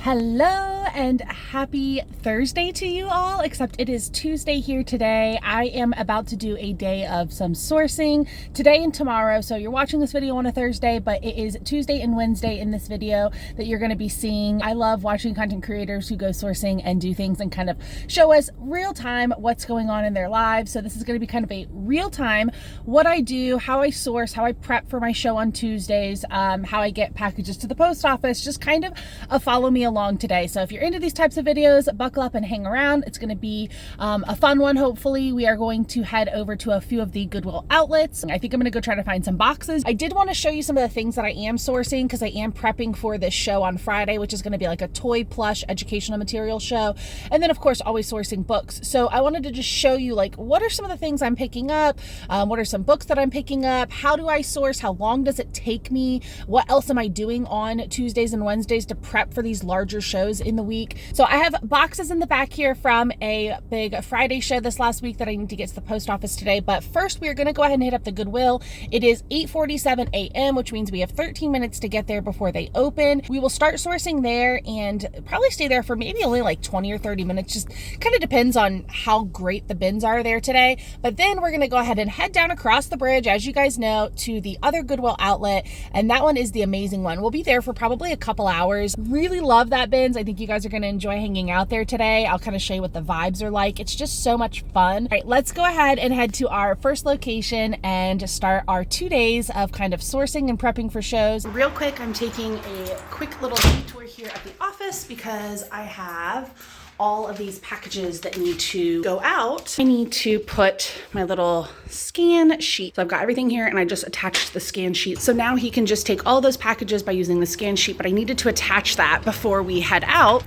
Hello and happy Thursday to you all, except it is Tuesday here today. I am about to do a day of some sourcing today and tomorrow. So you're watching this video on a Thursday, but it is Tuesday and Wednesday in this video that you're going to be seeing. I love watching content creators who go sourcing and do things and kind of show us real time what's going on in their lives. So this is going to be kind of a real time what I do, how I source, how I prep for my show on Tuesdays, how I get packages to the post office, just kind of a follow me along today. So if you're into these types of videos, buckle up and hang around. It's going to be a fun one. Hopefully we are going to head over to a few of the Goodwill outlets. I think I'm going to go try to find some boxes. I did want to show you some of the things that I am sourcing because I am prepping for this show on Friday, which is going to be like a toy plush educational material show. And then of course, always sourcing books. So I wanted to just show you like, what are some of the things I'm picking up? What are some books that I'm picking up? How do I source? How long does it take me? What else am I doing on Tuesdays and Wednesdays to prep for these larger shows in the week? So I have boxes in the back here from a big Friday show this last week that I need to get to the post office today. But first we're going to go ahead and hit up the Goodwill. It is 8:47 a.m., which means we have 13 minutes to get there before they open. We will start sourcing there and probably stay there for maybe only like 20 or 30 minutes. Just kind of depends on how great the bins are there today. But then we're going to go ahead and head down across the bridge, as you guys know, to the other Goodwill outlet. And that one is the amazing one. We'll be there for probably a couple hours. Really love that bins. I think you guys are going to enjoy hanging out there today. I'll kind of show you what the vibes are like. It's just so much fun. All right, let's go ahead and head to our first location and start our 2 days of kind of sourcing and prepping for shows. Real quick, I'm taking a quick little detour here at the office because I have all of these packages that need to go out. I need to put my little scan sheet. So I've got everything here and I just attached the scan sheet. So now he can just take all those packages by using the scan sheet, but I needed to attach that before we head out.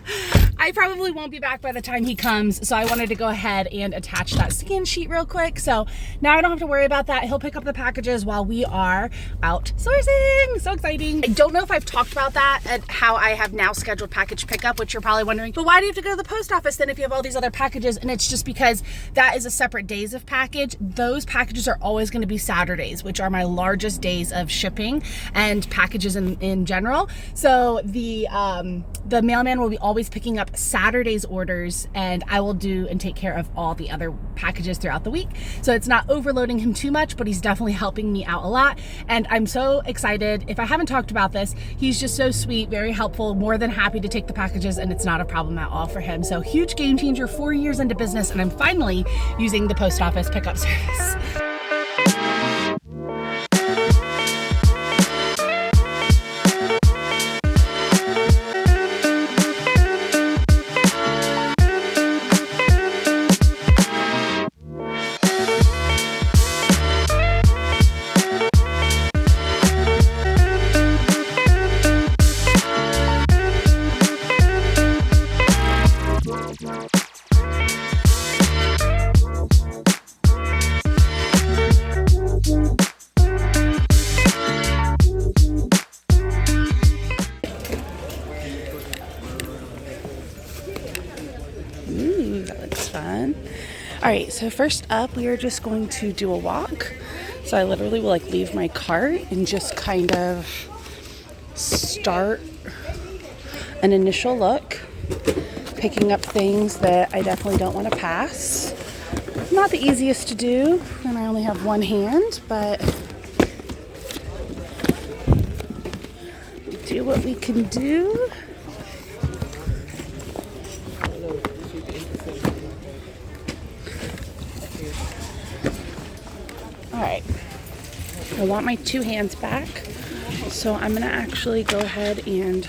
I probably won't be back by the time he comes, so I wanted to go ahead and attach that scan sheet real quick. So now I don't have to worry about that. He'll pick up the packages while we are out sourcing. So exciting. I don't know if I've talked about that and how I have now scheduled package pickup, which you're probably wondering, but why do you have to go to the post office then if you have all these other packages? And it's just because that is a separate days of package. Those packages are always going to be Saturdays, which are my largest days of shipping and packages in general. So the mailman will be always picking up Saturday's orders, and I will do and take care of all the other packages throughout the week. So it's not overloading him too much, but he's definitely helping me out a lot. And I'm so excited. If I haven't talked about this, he's just so sweet, very helpful, more than happy to take the packages, and it's not a problem at all for him. So huge game changer, 4 years into business, and I'm finally using the post office pickup service. That looks fun. All right, so first up, we are just going to do a walk. So I literally will like leave my cart and just kind of start an initial look, picking up things that I definitely don't want to pass. Not the easiest to do, and I only have one hand, but do what we can do. All right, I want my two hands back, so I'm gonna actually go ahead and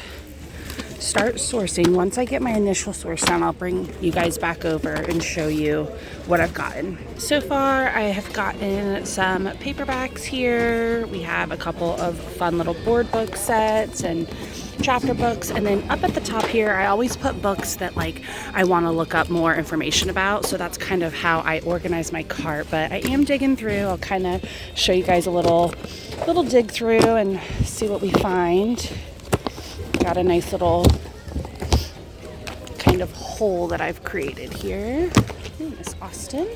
start sourcing. Once I get my initial source down, I'll bring you guys back over and show you what I've gotten. So far, I have gotten some paperbacks here. We have a couple of fun little board book sets and chapter books, and then up at the top here I always put books that like I want to look up more information about, so that's kind of how I organize my cart. But I am digging through. I'll kind of show you guys a little dig through and see what we find. Got a nice little kind of hole that I've created here. Ooh, Miss Austin.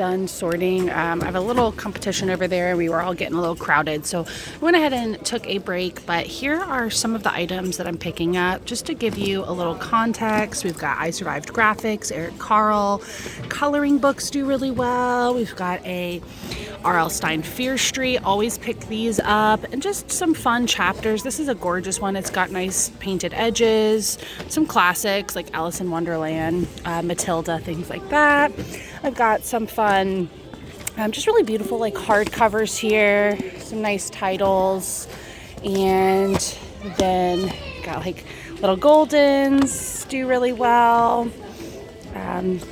done sorting. I have a little competition over there. We were all getting a little crowded, so I went ahead and took a break. But here are some of the items that I'm picking up just to give you a little context. We've got I Survived graphics, Eric Carle. Coloring books do really well. We've got a R.L. Stine Fear Street. Always pick these up. And just some fun chapters. This is a gorgeous one. It's got nice painted edges. Some classics like Alice in Wonderland, Matilda, things like that. I've got some fun, just really beautiful like hardcovers here. Some nice titles. And then got like little Goldens do really well.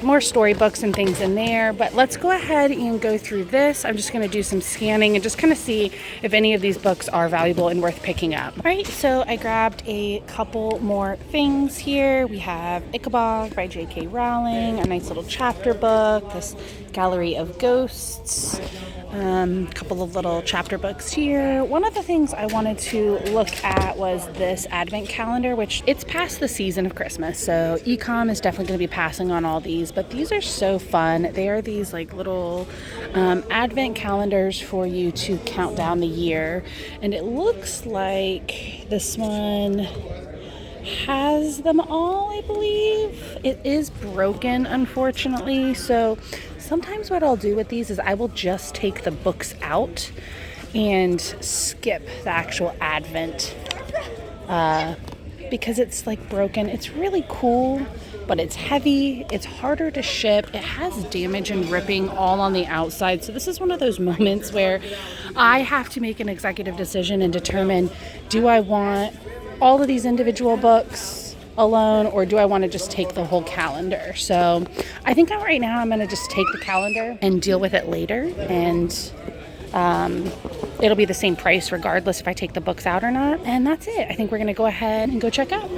More storybooks and things in there, but let's go ahead and go through this. I'm just going to do some scanning and just kind of see if any of these books are valuable and worth picking up. All right, so I grabbed a couple more things here. We have Ichabod by J.K. Rowling, a nice little chapter book, this Gallery of Ghosts, a couple of little chapter books here. One of the things I wanted to look at was this advent calendar, which it's past the season of Christmas, so e-com is definitely going to be passing on all these, but these are so fun. They are these like little advent calendars for you to count down the year, and it looks like this one has them all, I believe. It is broken, unfortunately, so sometimes what I'll do with these is I will just take the books out and skip the actual advent because it's like broken. It's really cool, but it's heavy. It's harder to ship. It has damage and ripping all on the outside. So this is one of those moments where I have to make an executive decision and determine, do I want all of these individual books alone, or do I want to just take the whole calendar? So I think right now I'm going to just take the calendar and deal with it later, and it'll be the same price regardless if I take the books out or not. And that's it. I think we're going to go ahead and go check out.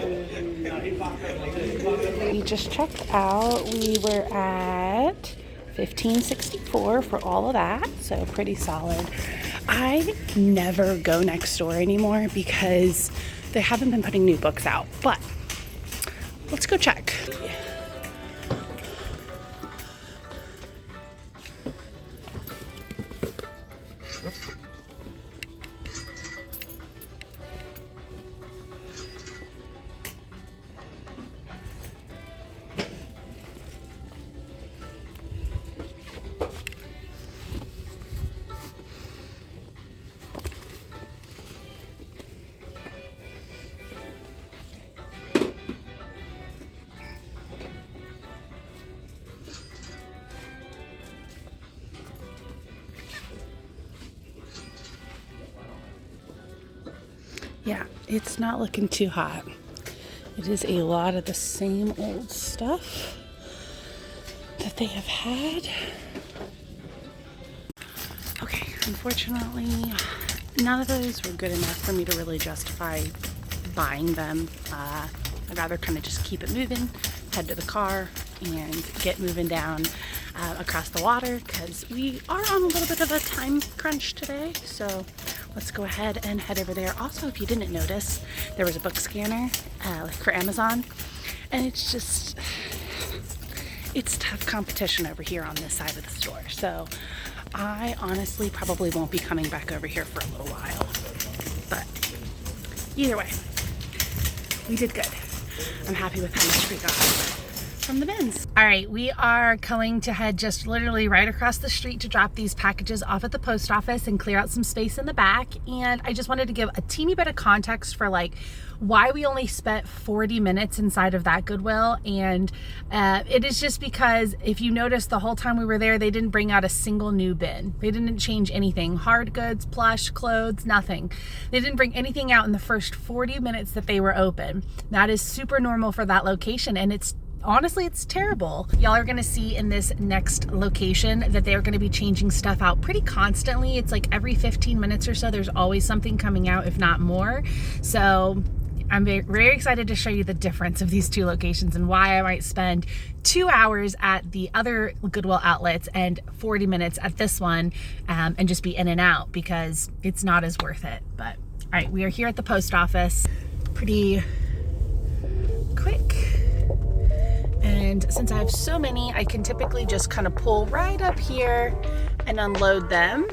We just checked out. We were at $15.64 for all of that, so pretty solid. I never go next door anymore because they haven't been putting new books out, but let's go check. Yeah, it's not looking too hot. It is a lot of the same old stuff that they have had. Okay, unfortunately, none of those were good enough for me to really justify buying them. I'd rather kind of just keep it moving, head to the car, and get moving down across the water, because we are on a little bit of a time crunch today. So let's go ahead and head over there. Also, if you didn't notice, there was a book scanner like for Amazon, and it's tough competition over here on this side of the store. So I honestly probably won't be coming back over here for a little while, but either way, we did good. I'm happy with how much we got from the bins. All right, we are going to head just literally right across the street to drop these packages off at the post office and clear out some space in the back. And I just wanted to give a teeny bit of context for like why we only spent 40 minutes inside of that Goodwill. And it is just because if you notice, the whole time we were there, they didn't bring out a single new bin. They didn't change anything. Hard goods, plush, clothes, nothing. They didn't bring anything out in the first 40 minutes that they were open. That is super normal for that location, and it's honestly, it's terrible. Y'all are gonna see in this next location that they're gonna be changing stuff out pretty constantly. It's like every 15 minutes or so, there's always something coming out, if not more. So I'm very excited to show you the difference of these two locations and why I might spend 2 hours at the other Goodwill outlets and 40 minutes at this one and just be in and out, because it's not as worth it. But all right, we are here at the post office. Pretty quick. And And since I have so many, I can typically just kind of pull right up here and unload them.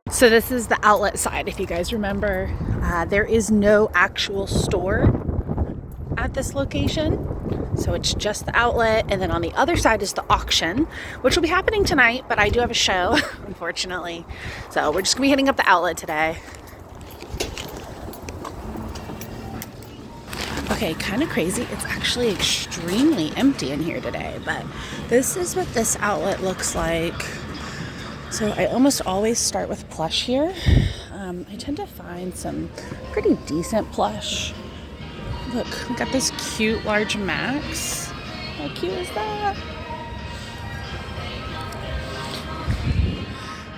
So this is the outlet side. If you guys remember, there is no actual store at this location. So it's just the outlet. And then on the other side is the auction, which will be happening tonight, but I do have a show, unfortunately. So we're just gonna be hitting up the outlet today. Okay, kind of crazy. It's actually extremely empty in here today, but this is what this outlet looks like. So I almost always start with plush here. I tend to find some pretty decent plush. Look, we got this cute large Max. How cute is that?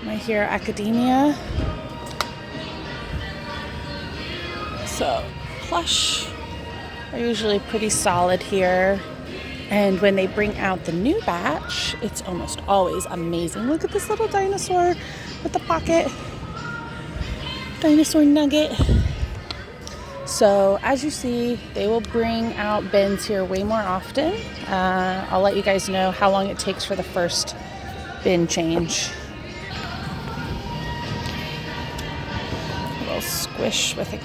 My Hero Academia. So plush are usually pretty solid here. And when they bring out the new batch, it's almost always amazing. Look at this little dinosaur with the pocket. Dinosaur nugget. So as you see, they will bring out bins here way more often. I'll let you guys know how long it takes for the first bin change. A little squish with a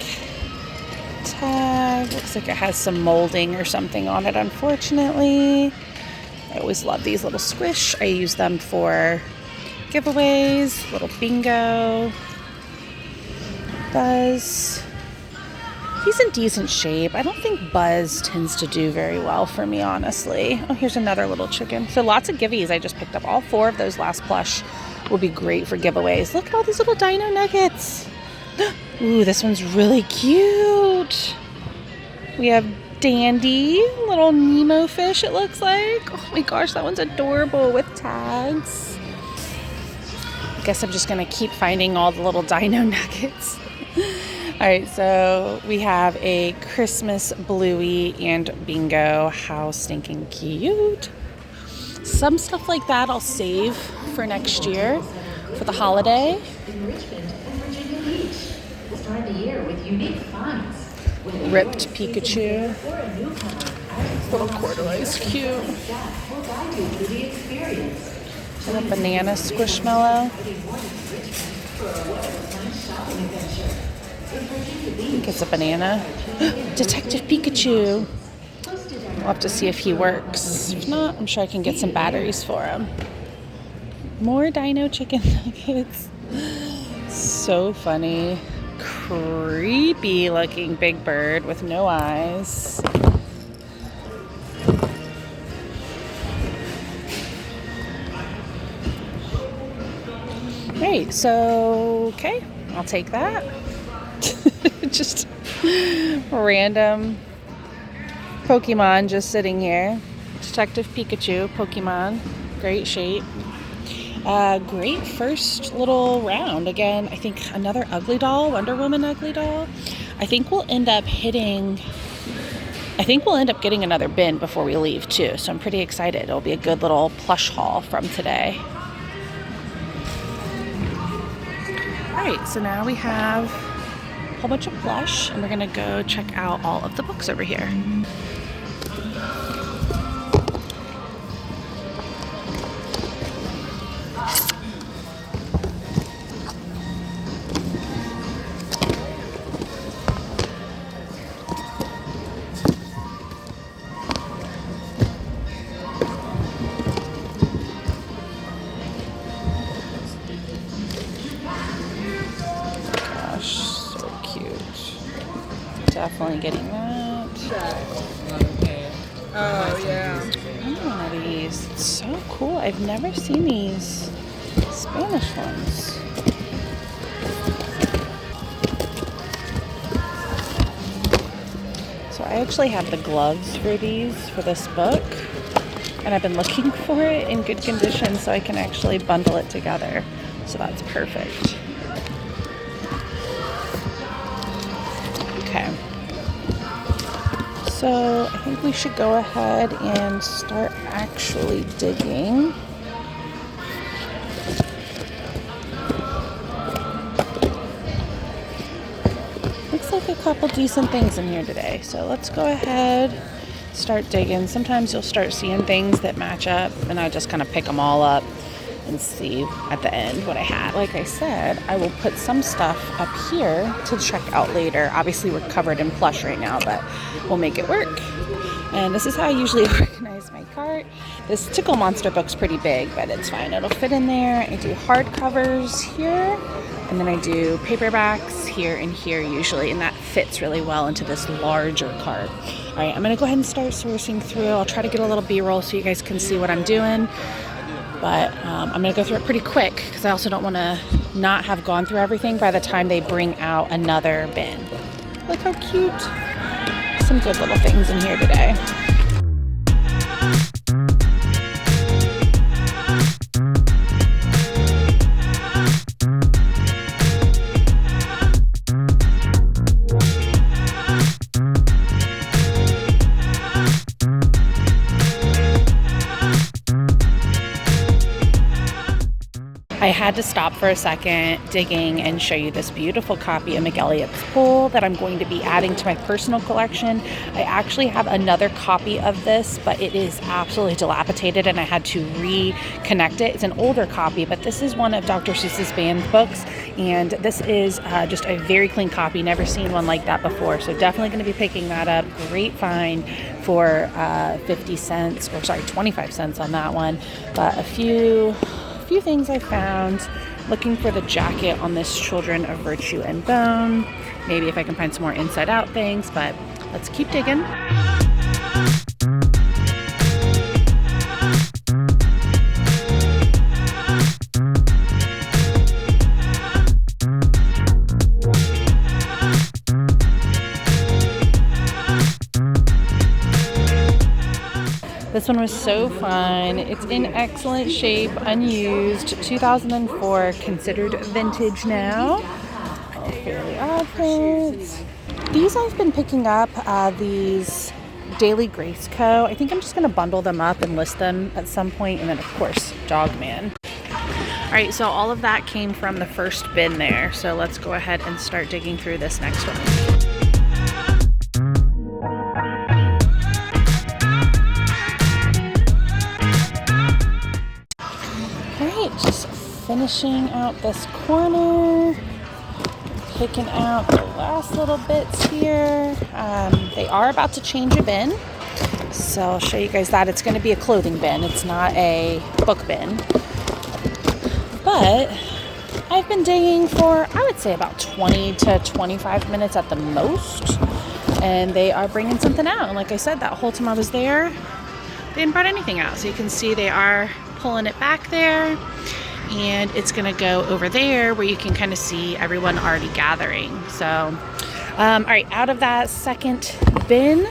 tag. Looks like it has some molding or something on it, unfortunately. I always love these little squish. I use them for giveaways, little bingo. Buzz. He's in decent shape. I don't think Buzz tends to do very well for me, honestly. Oh, here's another little chicken. So lots of giveies I just picked up. All 4 of those last plush will be great for giveaways. Look at all these little dino nuggets. Ooh, this one's really cute. We have Dandy, little Nemo fish it looks like. Oh my gosh, that one's adorable with tags. I guess I'm just gonna keep finding all the little dino nuggets. All right, so we have a Christmas Bluey and bingo. How stinking cute. Some stuff like that I'll save for next year for the holiday. Start the year with unique finds. Ripped Pikachu. Little corduroy's cute. And a banana squishmallow. I think it's a banana. Detective Pikachu. We'll have to see if he works. If not, I'm sure I can get some batteries for him. More dino chicken nuggets. So funny. Creepy looking big bird with no eyes. Great, so okay, I'll take that. Just random Pokemon just sitting here. Detective Pikachu, Pokemon, great shape. Great first little round. Again, I think another ugly doll, Wonder Woman ugly doll. I think we'll end up getting another bin before we leave too. So I'm pretty excited. It'll be a good little plush haul from today. All right, so now we have a whole bunch of plush and we're gonna go check out all of the books over here. definitely getting that. Oh, yeah. One of these. It's so cool. I've never seen these Spanish ones. So I actually have the gloves for these, for this book. And I've been looking for it in good condition so I can actually bundle it together. So that's perfect. Okay. So I think we should go ahead and start actually digging. Looks like a couple decent things in here today. So let's go ahead, start digging. Sometimes you'll start seeing things that match up, and I just kind of pick them all up and see at the end what I had. Like I said, I will put some stuff up here to check out later. Obviously we're covered in plush right now, but we'll make it work. And this is how I usually organize my cart. This Tickle Monster book's pretty big, but it's fine. It'll fit in there. I do hardcovers here, and then I do paperbacks here and here usually, and that fits really well into this larger cart. All right, I'm gonna go ahead and start sourcing through. I'll try to get a little B-roll so you guys can see what I'm doing. But I'm going to go through it pretty quick because I also don't want to not have gone through everything by the time they bring out another bin. Look how cute. Some good little things in here today. I had to stop for a second digging and show you this beautiful copy of McElligot's Pool that I'm going to be adding to my personal collection. I actually have another copy of this, but it is absolutely dilapidated and I had to reconnect it. It's an older copy, but this is one of Dr. Seuss's banned books, and this is just a very clean copy. Never seen one like that before, so definitely going to be picking that up. Great find for 50 cents, or sorry, 25 cents on that one. But a few things I found. Looking for the jacket on this Children of Virtue and Bone. Maybe if I can find some more inside out things, but let's keep digging. This one was so fun. It's in excellent shape, unused, 2004, considered vintage now. Oh, Fairly Odd Prints. These I've been picking up, these Daily Grace Co. I think I'm just going to bundle them up and list them at some point, and then of course, Dogman. All right, so all of that came from the first bin there. So let's go ahead and start digging through this next one. Just finishing out this corner, picking out the last little bits here. They are about to change a bin, so I'll show you guys that. It's going to be a clothing bin. It's not a book bin. But I've been digging for, I would say, about 20 to 25 minutes at the most, and they are bringing something out. And like I said, that whole time I was there, they didn't bring anything out. So you can see they are pulling it back there, and it's gonna go over there where you can kind of see everyone already gathering. So all right, out of that second bin,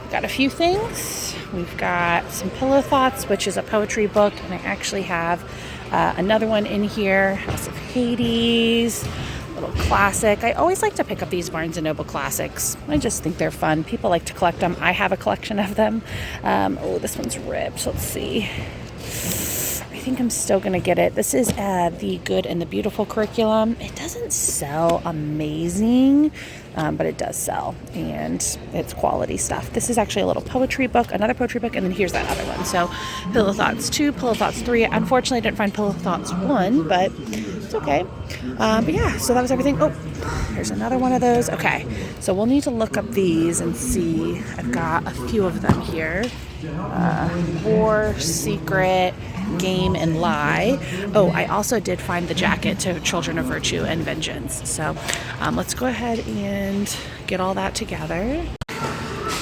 got a few things. We've got some Pillow Thoughts, which is a poetry book, and I actually have another one in here, House of Hades, little classic. I always like to pick up these Barnes & Noble classics. I just think they're fun. People like to collect them. I have a collection of them. Oh, this one's ripped. Let's see. I think I'm still going to get it. This is the Good and the Beautiful curriculum. It doesn't sell amazing, but it does sell, and it's quality stuff. This is actually a little poetry book, another poetry book, and then here's that other one. So Pillow Thoughts 2, Pillow Thoughts 3. Unfortunately, I didn't find Pillow Thoughts 1, but it's okay. But yeah, so that was everything. Oh, there's another one of those. Okay, so we'll need to look up these and see. I've got a few of them here. War, Secret, Game, and Lie. Oh, I also did find the jacket to Children of Virtue and Vengeance. So let's go ahead and get all that together.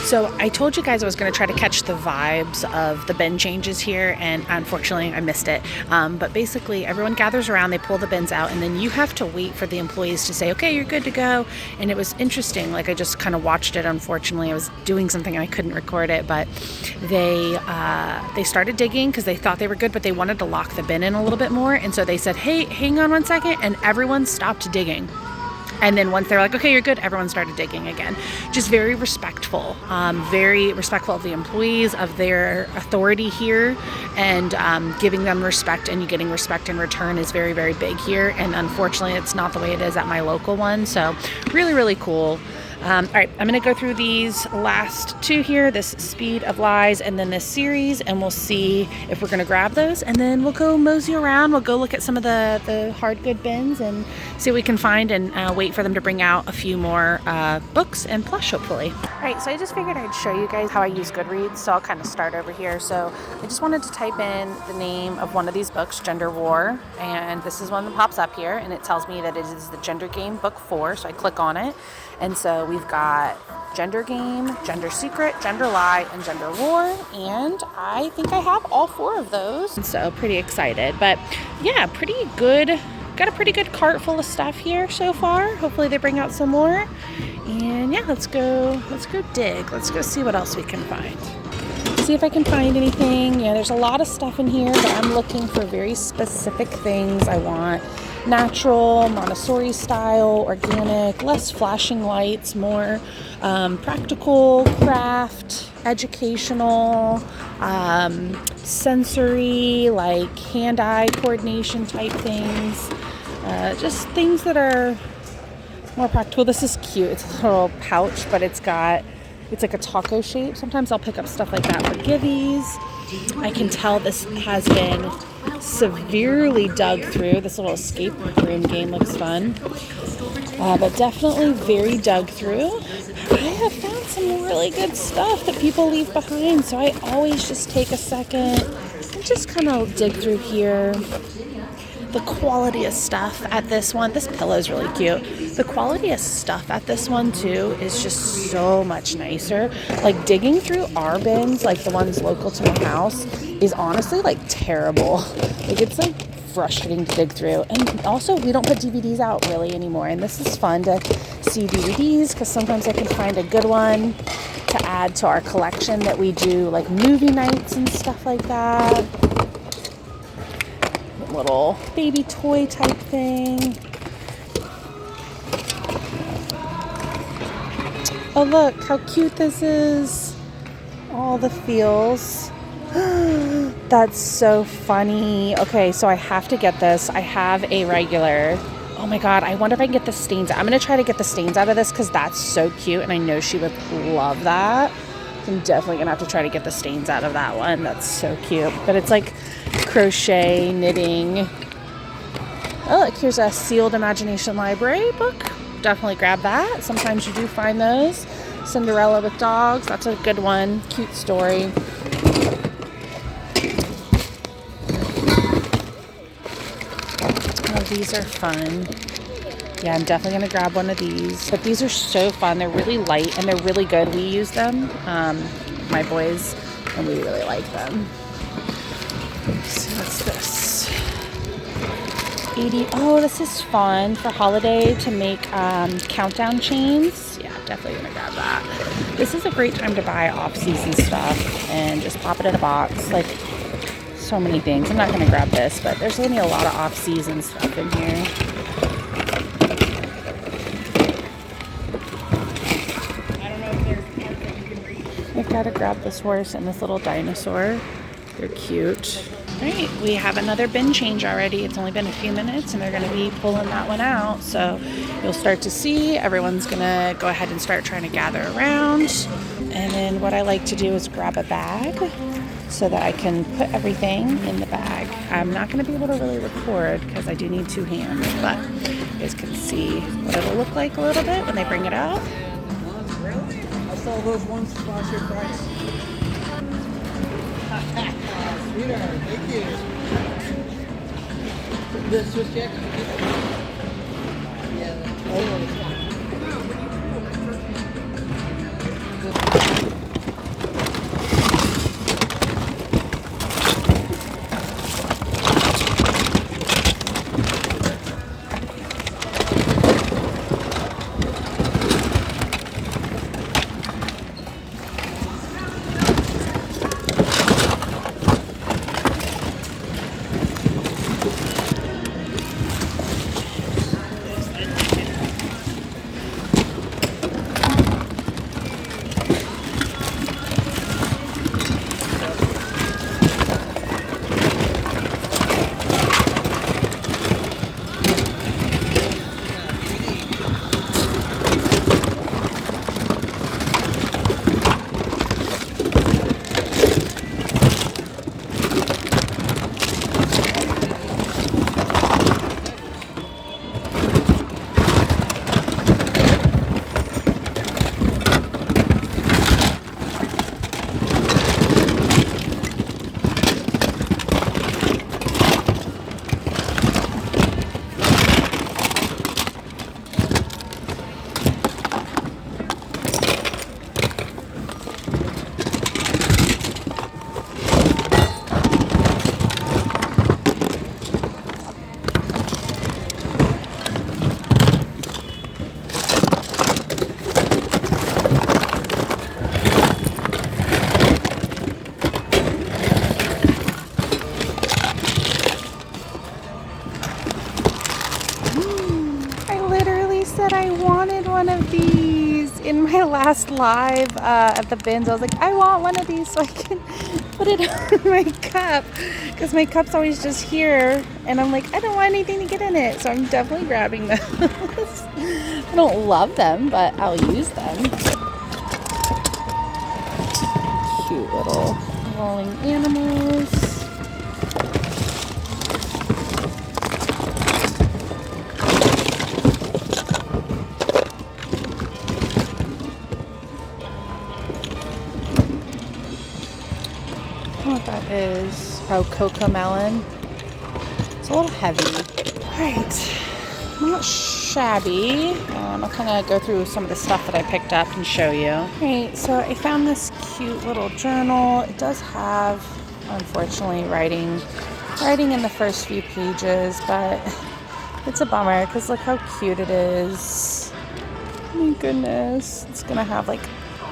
So I told you guys I was going to try to catch the vibes of the bin changes here, and unfortunately I missed it. But basically everyone gathers around, they pull the bins out, and then you have to wait for the employees to say, okay, you're good to go. And it was interesting. Like, I just kind of watched it. Unfortunately, I was doing something and I couldn't record it, but they started digging because they thought they were good, but they wanted to lock the bin in a little bit more. And so they said, hey, hang on one second. And everyone stopped digging. And then once they're like, okay, you're good, everyone started digging again. Just very respectful of the employees, of their authority here, and giving them respect, and you getting respect in return is very, very big here. And unfortunately, it's not the way it is at my local one. So really, really cool. All right, I'm going to go through these last two here, this Speed of Lies and then this series, and we'll see if we're going to grab those, and then we'll go mosey around. We'll go look at some of the hard good bins and see what we can find, and wait for them to bring out a few more books and plush, hopefully. All right, so I just figured I'd show you guys how I use Goodreads, so I'll kind of start over here. So I just wanted to type in the name of one of these books, Gender War, and this is one that pops up here, and it tells me that it is the Gender Game Book 4, so I click on it. And so we've got Gender Game, Gender Secret, Gender Lie, and Gender War. And I think I have all 4 of those. So pretty excited. But yeah, pretty good. Got a pretty good cart full of stuff here so far. Hopefully they bring out some more. And yeah, let's go dig. Let's go see what else we can find. See if I can find anything. Yeah, there's a lot of stuff in here, but I'm looking for very specific things. I want natural, Montessori style, organic, less flashing lights, more practical, craft, educational, sensory, like hand-eye coordination type things. Just things that are more practical. This is cute. It's a little pouch, but it's like a taco shape. Sometimes I'll pick up stuff like that for givvies. I can tell this has been severely dug through. This little escape room game looks fun, but definitely very dug through. I have found some really good stuff that people leave behind, so I always just take a second and just kind of dig through here. The quality of stuff at this one, this pillow is really cute. The quality of stuff at this one too is just so much nicer. Like, digging through our bins, like the ones local to my house, is honestly like terrible. Like, it's like frustrating to dig through. And also, we don't put DVDs out really anymore, and this is fun to see DVDs because sometimes I can find a good one to add to our collection that we do, like movie nights and stuff like that. Little baby toy type thing. Oh, look how cute this is. All the feels. That's so funny. Okay, so I have to get this. I have a regular. Oh my god, I wonder if I can get the stains. I'm gonna try to get the stains out of this because that's so cute, and I know she would love that. I'm definitely gonna have to try to get the stains out of that one. That's so cute. But it's like crochet, knitting. Oh, look, here's a sealed imagination library book. Definitely grab that. Sometimes you do find those. Cinderella with dogs. That's a good one. Cute story. Oh, these are fun. Yeah, I'm definitely going to grab one of these. But these are so fun. They're really light and they're really good. We use them, my boys, and we really like them. So what's this? 80. Oh, this is fun for holiday to make countdown chains. Yeah, definitely going to grab that. This is a great time to buy off-season stuff and just pop it in a box. Like, so many things. I'm not going to grab this, but there's going to be a lot of off-season stuff in here. I've got to grab this horse and this little dinosaur. They're cute. All right, we have another bin change already. It's only been a few minutes and they're going to be pulling that one out. So you'll start to see everyone's going to go ahead and start trying to gather around. And then what I like to do is grab a bag so that I can put everything in the bag. I'm not going to be able to really record because I do need 2 hands, but you guys can see what it'll look like a little bit when they bring it out. Really? I saw those ones across your price. Sweetheart, thank you. The Swiss jacket? Yeah. asked live at the bins. I was like, I want one of these so I can put it on my cup, because my cup's always just here, and I'm like, I don't want anything to get in it, so I'm definitely grabbing those. I don't love them, but I'll use them. Cute little rolling animals. What that is. Oh, cocoa melon. It's a little heavy. Alright, not shabby. I'll kind of go through some of the stuff that I picked up and show you. Alright, so I found this cute little journal. It does have, unfortunately, writing in the first few pages, but it's a bummer because look how cute it is. Oh my goodness. It's gonna have like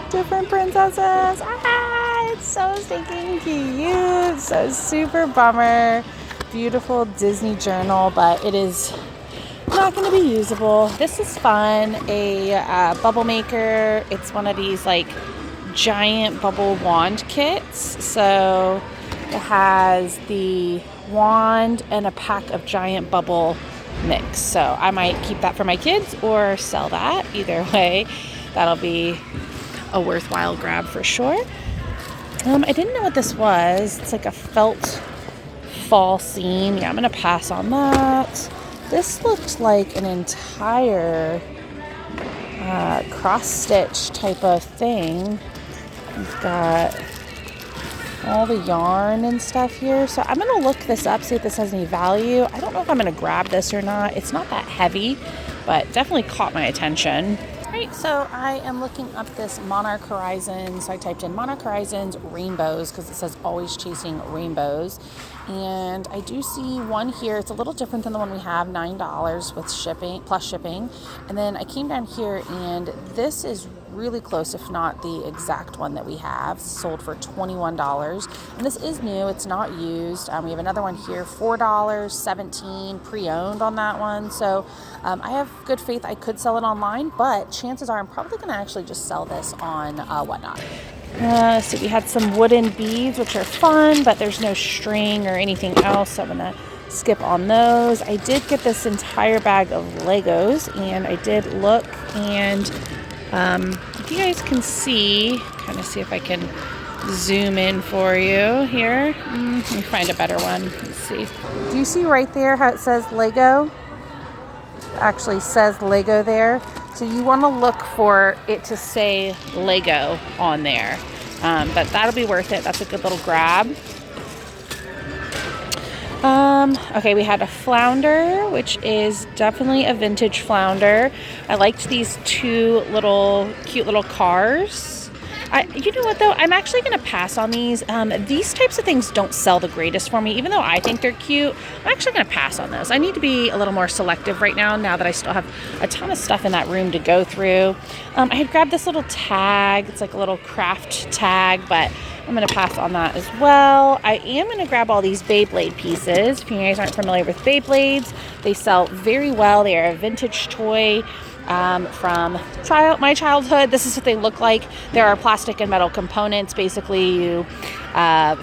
different princesses. It's so stinking cute. So super bummer. Beautiful Disney journal, but it is not going to be usable. This is fun. A bubble maker. It's one of these like giant bubble wand kits. So it has the wand and a pack of giant bubble mix. So I might keep that for my kids or sell that. Either way, that'll be a worthwhile grab for sure. I didn't know what this was. It's like a felt fall scene. Yeah, I'm gonna pass on that. This looked like an entire cross stitch type of thing. You've got all the yarn and stuff here. So I'm gonna look this up, see if this has any value. I don't know if I'm gonna grab this or not. It's not that heavy, but definitely caught my attention. Alright, so I am looking up this Monarch Horizons. So I typed in Monarch Horizons rainbows because it says always chasing rainbows. And I do see one here. It's a little different than the one we have, $9 with shipping plus shipping. And then I came down here and this is really close, if not the exact one that we have, sold for $21. And this is new, it's not used. We have another one here, $4, $17, pre-owned on that one. So I have good faith I could sell it online, but chances are I'm probably gonna actually just sell this on Whatnot. So we had some wooden beads, which are fun, but there's no string or anything else, so I'm gonna skip on those. I did get this entire bag of Legos, and I did look, and if you guys can see, kind of see if I can zoom in for you here. Let me find a better one. Let's see. Do you see right there how it says Lego? It actually says Lego there. So you want to look for it to say Lego on there. But that'll be worth it. That's a good little grab. Okay, we had a flounder, which is definitely a vintage flounder. I liked these two cute little cars. You know what though? I'm actually going to pass on these. These types of things don't sell the greatest for me, even though I think they're cute. I'm actually going to pass on those. I need to be a little more selective right now that I still have a ton of stuff in that room to go through. I had grabbed this little tag. It's like a little craft tag, but I'm going to pass on that as well. I am going to grab all these Beyblade pieces. If you guys aren't familiar with Beyblades, they sell very well. They are a vintage toy from my childhood. This is what they look like. There are plastic and metal components. Basically, you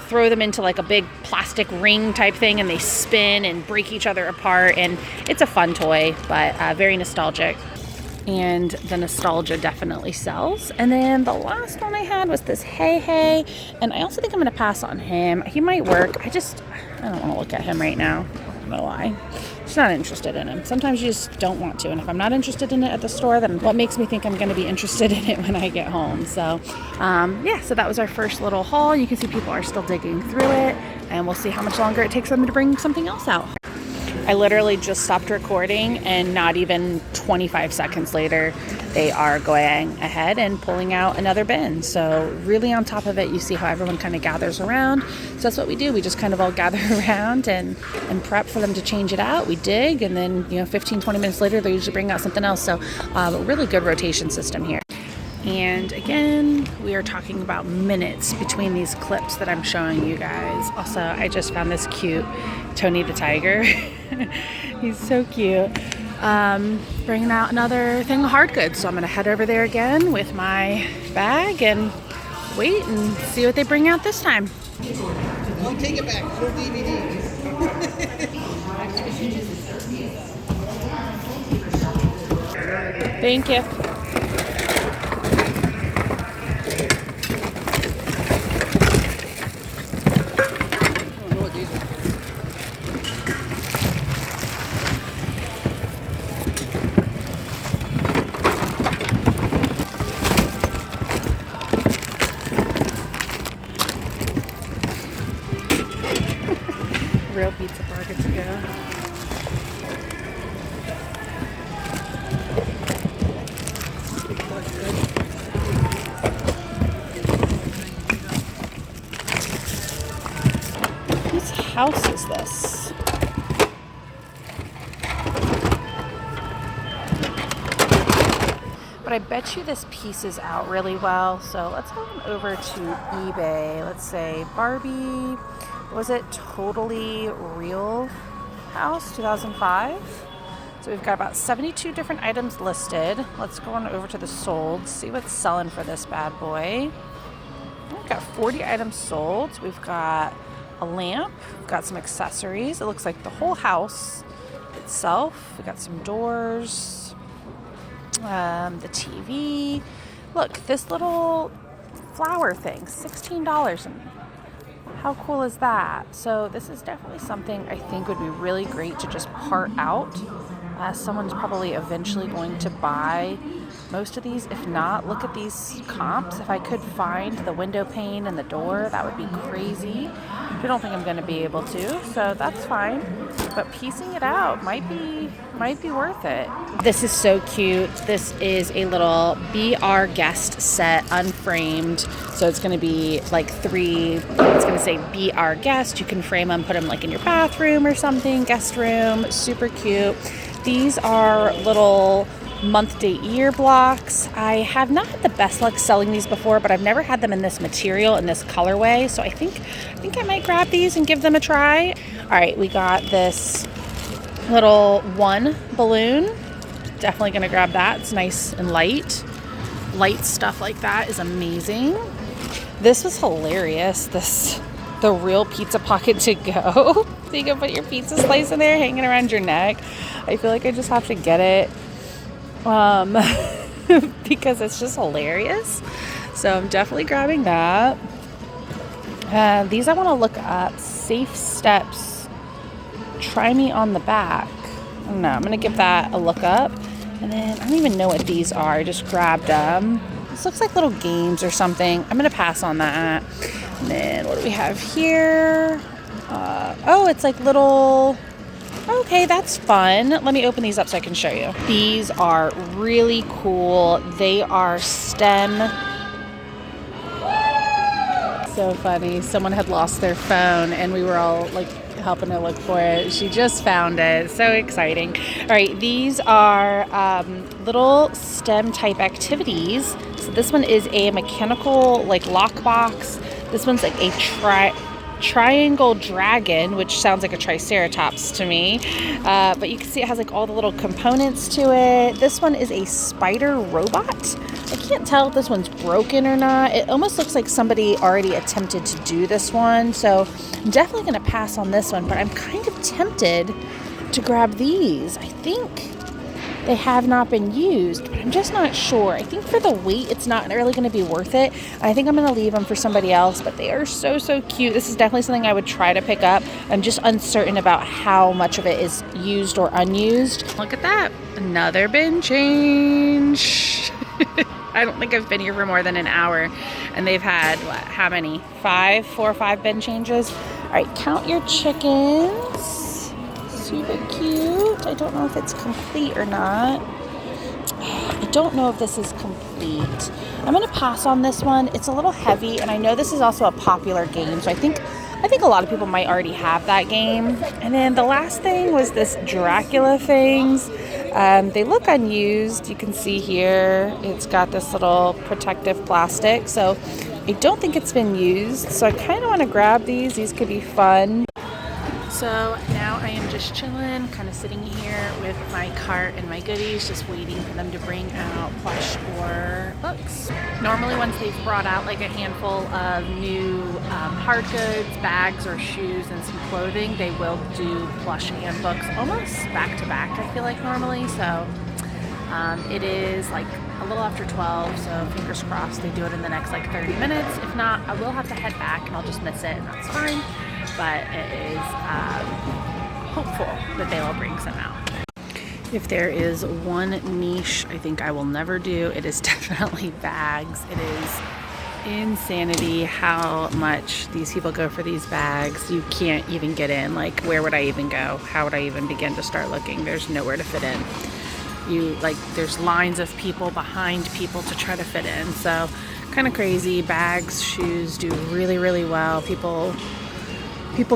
throw them into like a big plastic ring type thing, and they spin and break each other apart. And it's a fun toy, but very nostalgic. And the nostalgia definitely sells. And then the last one I had was this Hey, and I also think I'm going to pass on him. He might work. I don't want to look at him right now. I don't know why. Just not interested in him. Sometimes you just don't want to. And if I'm not interested in it at the store, then what makes me think I'm going to be interested in it when I get home? So, so that was our first little haul. You can see people are still digging through it, and we'll see how much longer it takes them to bring something else out. I literally just stopped recording, and not even 25 seconds later, they are going ahead and pulling out another bin. So really on top of it, you see how everyone kind of gathers around. So that's what we do. We just kind of all gather around and prep for them to change it out. We dig, and then 15, 20 minutes later, they usually bring out something else. So a really good rotation system here. And again, we are talking about minutes between these clips that I'm showing you guys. Also, I just found this cute Tony the Tiger. He's so cute. bringing out another thing of hard goods. So I'm gonna head over there again with my bag and wait and see what they bring out this time. Don't take it back. No DVD. Thank you. Real pizza bar good to go. Whose house is this? But I bet you this pieces out really well. So let's head on over to eBay. Let's say Barbie. Was it Totally Real House 2005? So we've got about 72 different items listed. Let's go on over to the sold, see what's selling for this bad boy. We've got 40 items sold. We've got a lamp, we've got some accessories. It looks like the whole house itself. We've got some doors, the TV. Look, this little flower thing, $16. And how cool is that? So this is definitely something I think would be really great to just part out. Someone's probably eventually going to buy most of these. If not, look at these comps. If I could find the window pane and the door, that would be crazy. I don't think I'm going to be able to, so that's fine. But piecing it out might be worth it. This is so cute. This is a little Be Our Guest set, unframed. So it's going to be like three. It's going to say Be Our Guest. You can frame them, put them like in your bathroom or something, guest room. Super cute. These are little month, date, year blocks. I have not had the best luck selling these before, but I've never had them in this material, in this colorway. So I think I might grab these and give them a try. All right, we got this little one balloon. Definitely gonna grab that. It's nice and light. Light stuff like that is amazing. This was hilarious. The real pizza pocket to go. So you can put your pizza slice in there hanging around your neck. I feel like I just have to get it because it's just hilarious. So I'm definitely grabbing that. These I want to look up. Safe Steps. Try Me on the Back. I don't know. I'm going to give that a look up. And then I don't even know what these are. I just grabbed them. This looks like little games or something. I'm going to pass on that. And then what do we have here? Oh, it's like little... Okay, that's fun. Let me open these up so I can show you. These are really cool. They are STEM. So funny. Someone had lost their phone and we were all like helping her look for it. She just found it. So exciting. All right, these are little STEM type activities. So this one is a mechanical like lockbox. This one's like a triangle dragon, which sounds like a triceratops to me, but you can see it has like all the little components to it. This one is a spider robot. I can't tell if this one's broken or not. It almost looks like somebody already attempted to do this one, so I'm definitely going to pass on this one, but I'm kind of tempted to grab these. I think they have not been used, but I'm just not sure. I think for the weight, it's not really going to be worth it. I think I'm going to leave them for somebody else, but they are so, so cute. This is definitely something I would try to pick up. I'm just uncertain about how much of it is used or unused. Look at that. Another bin change. I don't think I've been here for more than an hour, and they've had, what, how many? 4 or 5 bin changes. All right, count your chickens. Super cute. I don't know if it's complete or not. I don't know if this is complete. I'm going to pass on this one. It's a little heavy, and I know this is also a popular game, so I think a lot of people might already have that game. And then the last thing was this Dracula things. They look unused. You can see here it's got this little protective plastic, so I don't think it's been used. So I kind of want to grab these. These could be fun. So now I am just chilling, kind of sitting here with my cart and my goodies, just waiting for them to bring out plush or books. Normally once they've brought out like a handful of new hard goods, bags or shoes and some clothing, they will do plush and books almost back to back, I feel like normally. So it is like a little after 12, so fingers crossed they do it in the next like 30 minutes. If not, I will have to head back and I'll just miss it and that's fine. But it is hopeful that they will bring some out. If there is one niche I think I will never do, it is definitely bags. It is insanity how much these people go for these bags. You can't even get in. Like, where would I even go? How would I even begin to start looking? There's nowhere to fit in. There's lines of people behind people to try to fit in. So kind of crazy. Bags, shoes do really, really well. People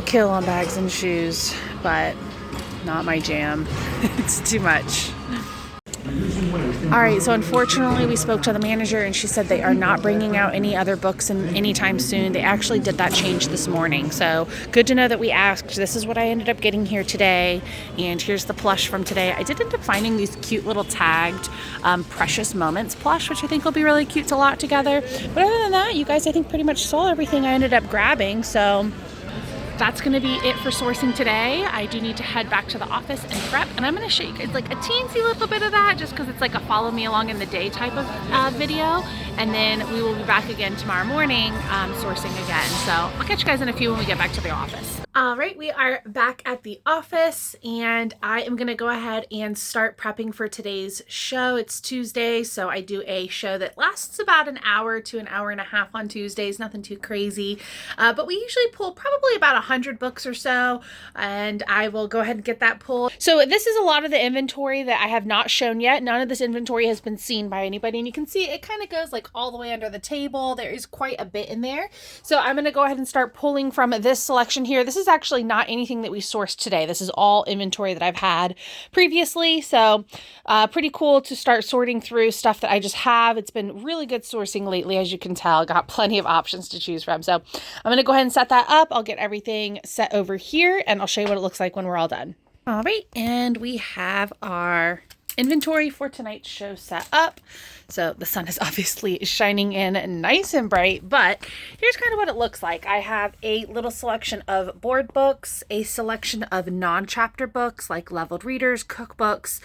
kill on bags and shoes, but not my jam. It's too much. All right, so unfortunately we spoke to the manager and she said they are not bringing out any other books anytime soon. They actually did that change this morning. So good to know that we asked. This is what I ended up getting here today. And here's the plush from today. I did end up finding these cute little tagged Precious Moments plush, which I think will be really cute to lot together. But other than that, you guys, I think pretty much saw everything I ended up grabbing. So that's going to be it for sourcing today. I do need to head back to the office and prep, and I'm going to show you guys like a teensy little bit of that just because it's like a follow me along in the day type of video, and then we will be back again tomorrow morning sourcing again. So I'll catch you guys in a few when we get back to the office. All right, we are back at the office and I am going to go ahead and start prepping for today's show. It's Tuesday, so I do a show that lasts about an hour to an hour and a half on Tuesdays, nothing too crazy. But we usually pull probably about 100 books or so, and I will go ahead and get that pulled. So this is a lot of the inventory that I have not shown yet. None of this inventory has been seen by anybody, and you can see it kind of goes like all the way under the table. There is quite a bit in there. So I'm going to go ahead and start pulling from this selection here. This is actually not anything that we sourced today. This is all inventory that I've had previously. So pretty cool to start sorting through stuff that I just have. It's been really good sourcing lately, as you can tell. Got plenty of options to choose from. So I'm going to go ahead and set that up. I'll get everything set over here and I'll show you what it looks like when we're all done. All right, and we have our inventory for tonight's show set up. So the sun is obviously shining in nice and bright, but here's kind of what it looks like. I have a little selection of board books, a selection of non-chapter books like leveled readers, cookbooks,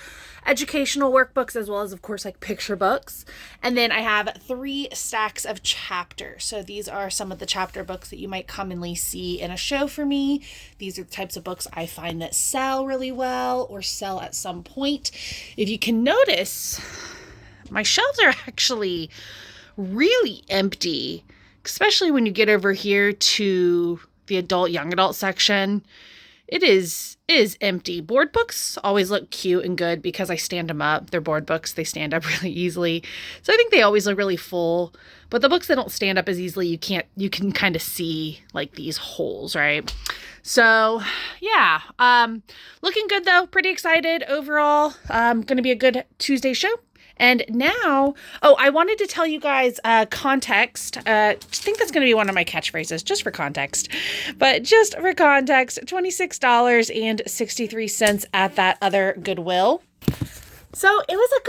educational workbooks, as well as of course like picture books. And then I have 3 stacks of chapters. So these are some of the chapter books that you might commonly see in a show for me. These are the types of books I find that sell really well or sell at some point. If you can notice, my shelves are actually really empty, especially when you get over here to the adult, young adult section. It is empty. Board books always look cute and good because I stand them up. They're board books. They stand up really easily. So I think they always look really full. But the books that don't stand up as easily, you can kind of see like these holes, right? So yeah, looking good though. Pretty excited overall. Going to be a good Tuesday show. And now, I wanted to tell you guys context. I think that's going to be one of my catchphrases, just for context. But just for context, $26.63 at that other Goodwill. So it was a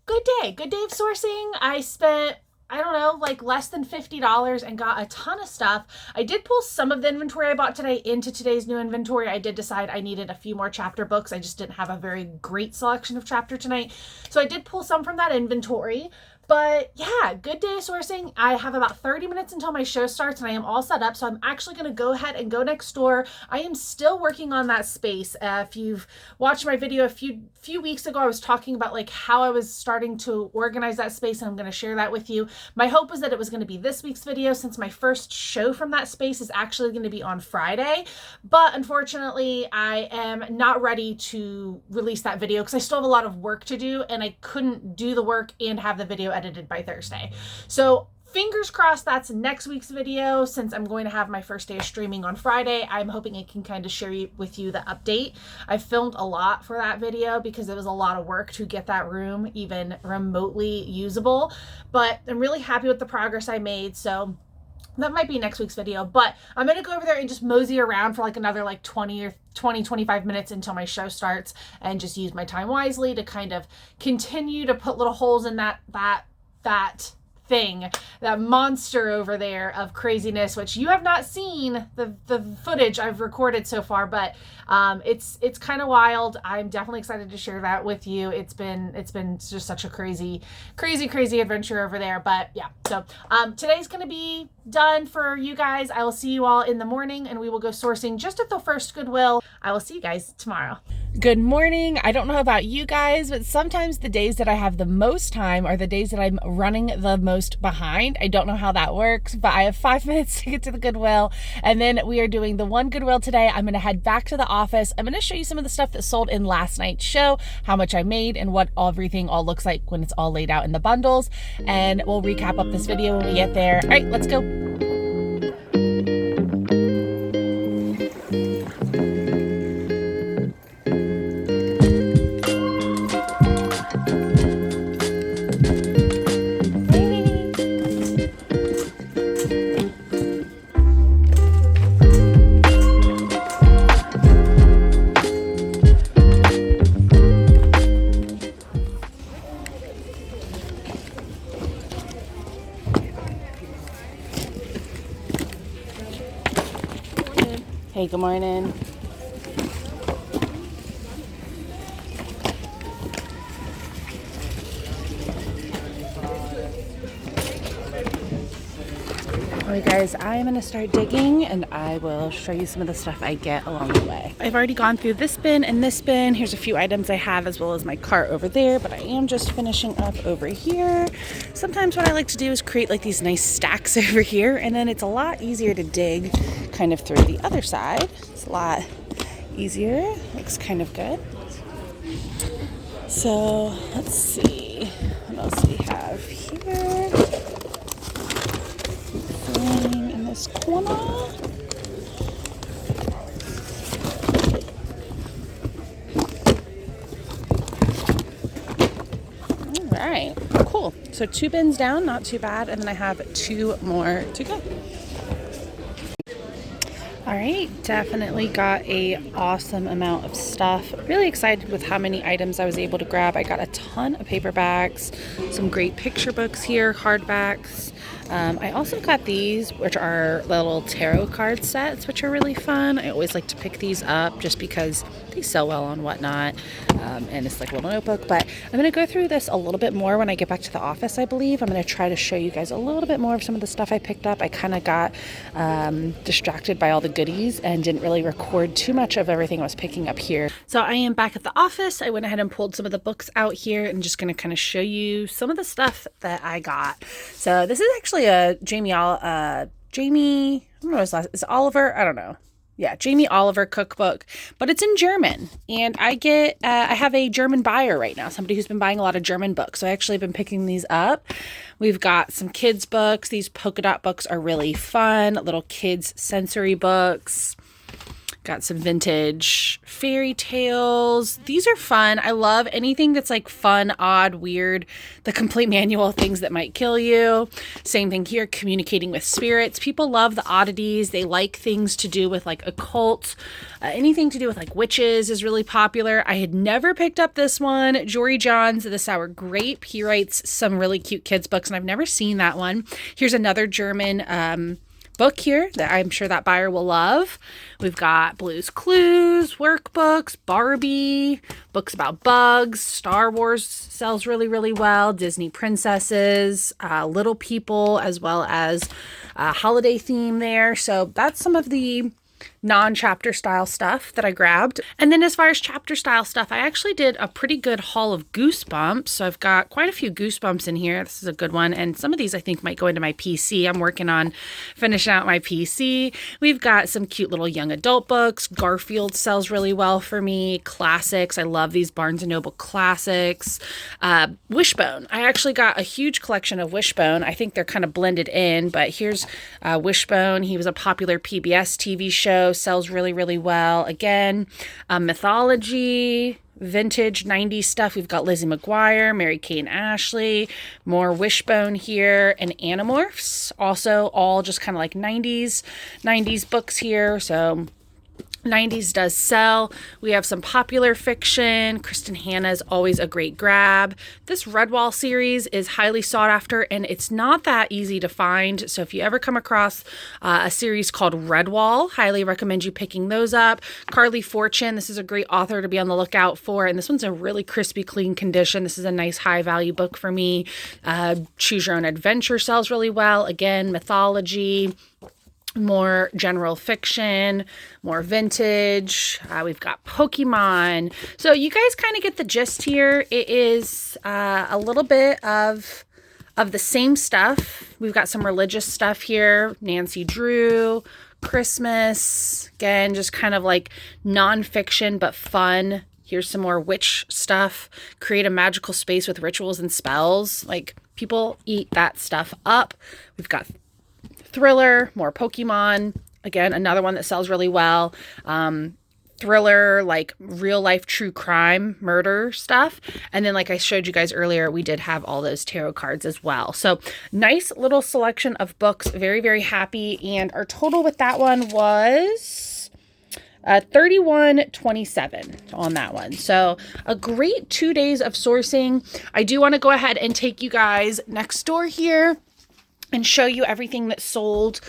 good day. Good day of sourcing. I spent, I don't know, like less than $50 and got a ton of stuff. I did pull some of the inventory I bought today into today's new inventory. I did decide I needed a few more chapter books. I just didn't have a very great selection of chapter tonight. So I did pull some from that inventory. But yeah, good day of sourcing. I have about 30 minutes until my show starts and I am all set up. So I'm actually going to go ahead and go next door. I am still working on that space. If you've watched my video a few weeks ago, I was talking about like how I was starting to organize that space, and I'm going to share that with you. My hope was that it was going to be this week's video, since my first show from that space is actually going to be on Friday. But unfortunately, I am not ready to release that video because I still have a lot of work to do and I couldn't do the work and have the video edited by Thursday. So fingers crossed that's next week's video, since I'm going to have my first day of streaming on Friday. I'm hoping I can kind of share with you the update. I filmed a lot for that video because it was a lot of work to get that room even remotely usable, but I'm really happy with the progress I made. So that might be next week's video, but I'm going to go over there and just mosey around for like another like 25 minutes until my show starts, and just use my time wisely to kind of continue to put little holes in that thing, that monster over there of craziness, which you have not seen the footage I've recorded so far, but it's kind of wild. I'm definitely excited to share that with you. It's been just such a crazy adventure over there. But yeah, so today's gonna be done for you guys. I will see you all in the morning, and we will go sourcing just at the first Goodwill. I will see you guys tomorrow. Good morning. I don't know about you guys, but sometimes the days that I have the most time are the days that I'm running the most behind. I don't know how that works, but I have 5 minutes to get to the Goodwill, and then we are doing the one Goodwill today. I'm going to head back to the office. I'm going to show you some of the stuff that sold in last night's show, how much I made, and what everything all looks like when it's all laid out in the bundles, and we'll recap up this video when we get there. All right, let's go. Hey, good morning. Alright guys, I am going to start digging, and I will show you some of the stuff I get along the way. I've already gone through this bin and this bin. Here's a few items I have, as well as my cart over there, but I am just finishing up over here. Sometimes what I like to do is create like these nice stacks over here, and then it's a lot easier to dig kind of through the other side. It's a lot easier. Looks kind of good. So let's see what else we have here. In this corner. All right, cool. So 2 bins down, not too bad, and then I have 2 more to go. All right, definitely got a awesome amount of stuff. Really excited with how many items I was able to grab. I got a ton of paperbacks, some great picture books here, hardbacks. I also got these, which are little tarot card sets, which are really fun. I always like to pick these up just because they sell well on Whatnot, and it's like a little notebook. But I'm going to go through this a little bit more when I get back to the office, I believe. I'm going to try to show you guys a little bit more of some of the stuff I picked up. I kind of got distracted by all the goodies and didn't really record too much of everything I was picking up here. So I am back at the office. I went ahead and pulled some of the books out here, and just going to kind of show you some of the stuff that I got. So this is actually a Jamie, I don't know his last, is it Oliver? I don't know. Yeah, Jamie Oliver cookbook, but it's in German, and I have a German buyer right now, somebody who's been buying a lot of German books. So I actually have been picking these up. We've got some kids books. These polka dot books are really fun, little kids sensory books. Got some vintage fairy tales. These are fun. I love anything that's like fun, odd, weird, the complete manual, things that might kill you. Same thing here, communicating with spirits. People love the oddities. They like things to do with like occult. Anything to do with like witches is really popular. I had never picked up this one. Jory John's The Sour Grape. He writes some really cute kids books, and I've never seen that one. Here's another German book here that I'm sure that buyer will love. We've got Blue's Clues, workbooks, Barbie, books about bugs, Star Wars sells really, really well, Disney princesses, Little People, as well as holiday theme there. So that's some of the non-chapter style stuff that I grabbed. And then as far as chapter style stuff, I actually did a pretty good haul of Goosebumps. So I've got quite a few Goosebumps in here. This is a good one. And some of these I think might go into my PC. I'm working on finishing out my PC. We've got some cute little young adult books. Garfield sells really well for me. Classics. I love these Barnes & Noble classics. Wishbone. I actually got a huge collection of Wishbone. I think they're kind of blended in, but here's Wishbone. He was a popular PBS TV show. Sells really, really well. Again, mythology, vintage 90s stuff. We've got Lizzie McGuire, Mary Kay and Ashley, more Wishbone here, and Animorphs. Also all just kind of like 90s books here. So 90s does sell. We have some popular fiction. Kristen Hanna is always a great grab. This Redwall series is highly sought after, and it's not that easy to find. So if you ever come across a series called Redwall, highly recommend you picking those up. Carly Fortune, this is a great author to be on the lookout for, and this one's a really crispy, clean condition. This is a nice high value book for me. Choose Your Own Adventure sells really well. Again, mythology, more general fiction, more vintage. We've got Pokemon. So you guys kind of get the gist here. It is a little bit of the same stuff. We've got some religious stuff here. Nancy Drew, Christmas. Again, just kind of like nonfiction, but fun. Here's some more witch stuff. Create a magical space with rituals and spells. Like, people eat that stuff up. We've got thriller, more Pokemon. Again, another one that sells really well. Thriller, like real life true crime, murder stuff. And then, like I showed you guys earlier, we did have all those tarot cards as well. So nice little selection of books. Very, very happy. And our total with that one was $31.27 on that one. So a great 2 days of sourcing. I do want to go ahead and take you guys next door here and show you everything that sold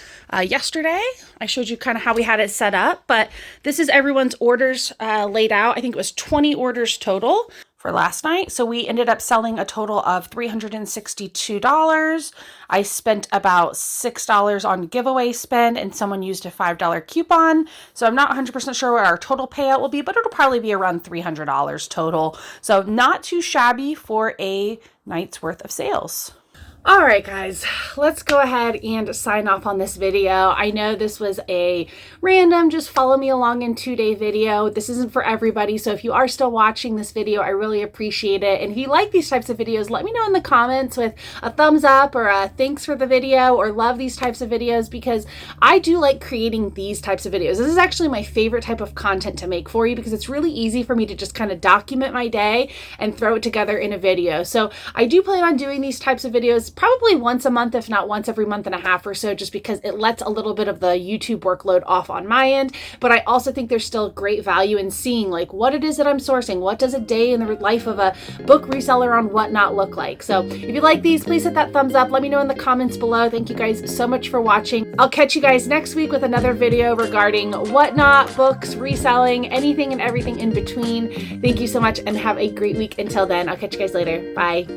yesterday. I showed you kind of how we had it set up, but this is everyone's orders laid out. I think it was 20 orders total for last night. So we ended up selling a total of $362. I spent about $6 on giveaway spend, and someone used a $5 coupon. So I'm not 100% sure what our total payout will be, but it'll probably be around $300 total. So not too shabby for a night's worth of sales. All right, guys, let's go ahead and sign off on this video. I know this was a random, just follow me along in 2-day video. This isn't for everybody, so if you are still watching this video, I really appreciate it. And if you like these types of videos, let me know in the comments with a thumbs up or a thanks for the video, or love these types of videos, because I do like creating these types of videos. This is actually my favorite type of content to make for you, because it's really easy for me to just kind of document my day and throw it together in a video. So I do plan on doing these types of videos probably once a month, if not once every month and a half or so, just because it lets a little bit of the YouTube workload off on my end. But I also think there's still great value in seeing like what it is that I'm sourcing. What does a day in the life of a book reseller on Whatnot look like? So if you like these, please hit that thumbs up. Let me know in the comments below. Thank you guys so much for watching. I'll catch you guys next week with another video regarding Whatnot, books, reselling, anything and everything in between. Thank you so much and have a great week. Until then, I'll catch you guys later. Bye.